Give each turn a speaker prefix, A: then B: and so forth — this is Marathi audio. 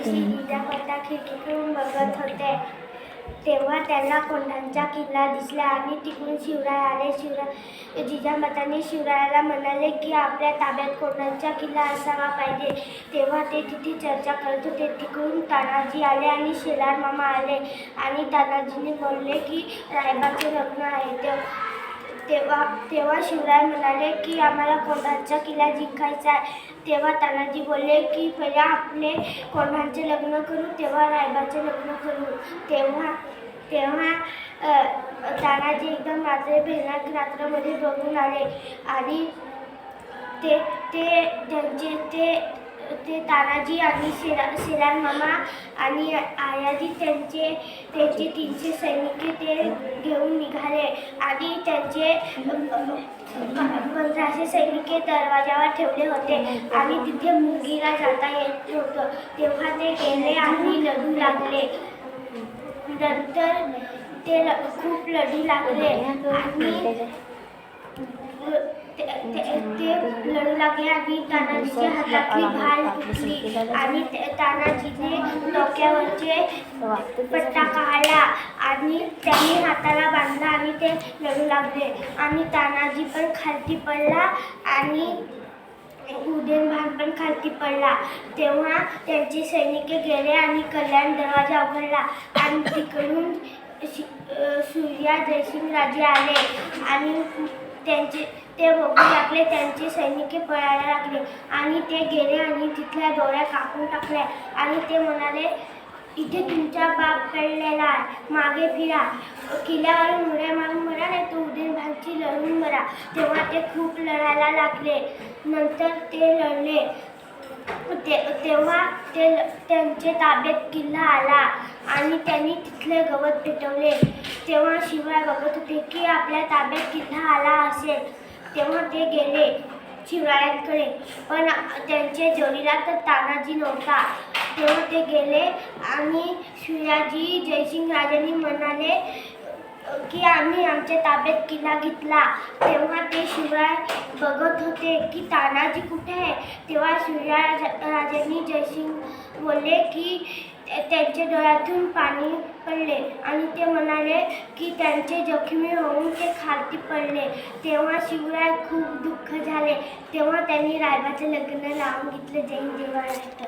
A: दिवशी जिजामाता खिडकीतून बघत होते तेव्हा त्यांना कोंढाणचा किल्ला दिसला आणि तिकडून शिवराय आले. जिजामाताने शिवरायाला म्हणाले की आपल्या ताब्यात कोंढाणचा किल्ला असावा पाहिजे. तेव्हा ते तिथे चर्चा करत होते. तिकडून तानाजी आले आणि शेलार मामा आले आणि तानाजीने बोलले की रायबाचे लग्न आहे. तेव्हा शिवराय म्हणाले की आम्हाला कोंढाणचा किल्ला जिंकायचा आहे. तेव्हा तानाजी बोलले की पहिले आपले कोंढाणचे लग्न करू, तेव्हा रायबाचे लग्न करू. तेव्हा तानाजी एकदम भयानक रात्रमध्ये बघून आले आणि ते तानाजी आणि शेलार मामा आणि आयाजी त्यांचे 300 सैनिक ते घेऊन निघाले आणि त्यांचे 1500 सैनिक दरवाजावर ठेवले होते आणि तिथे मुंगीला जाता येत नव्हतं. तेव्हा ते गेले आणि लढू लागले. नंतर ते खूप लढू लागले आणि ते लढू लागले आणि तानाजीच्या हातातली भाल तुटली आणि तानाजीने डोक्यावरचे पट्टा काढला आणि त्यांनी हाताला बांधला आणि ते लढू लागले आणि तानाजी पण खालती पडला आणि उदयनभान पण खालती पडला. तेव्हा त्यांचे सैनिक गेले आणि कल्याण दरवाजा उघडला आणि तिकडून सूर्या जयसिंगराजे आले आणि ते बघू लागले. त्यांचे सैनिक पळायला लागले आणि ते गेले आणि तिथल्या डोळ्या कापून टाकल्या आणि ते म्हणाले इथे तुमचा बाप पडलेला आहे, मागे फिरा, किल्ल्यावरून उड्या मारून मरा नाही तर उदयनभानची लढून मरा. तेव्हा ते खूप लढायला लागले. नंतर ते लढले. तेव्हा त्यांचे ताब्यात किल्ला आला आणि त्यांनी तिथले गवत पेटवले. तेव्हा शिवराय बघत होते की आपल्या ताब्यात किल्ला आला असेल. तेव्हा ते गेले शिवरायांकडे, पण त्यांच्या जोडीला तर तानाजी नव्हता. तेव्हा ते गेले आणि शिवाजी जयसिंगराजांनी म्हणाले की आम्ही आमच्या ताब्यात किल्ला घेतला. तेव्हा ते शिवराय बघत होते की तानाजी कुठे आहे. तेव्हा शिवरायांनी जयसिंग बोलले की त्यांच्या डोळ्यातून पाणी पडले आणि ते म्हणाले की त्यांचे जखमी होऊन ते खालती पडले. तेव्हा शिवराय खूप दुःख झाले. तेव्हा त्यांनी रायबाचे लग्न लावून घेतले. जय हिंद जय महाराष्ट्र.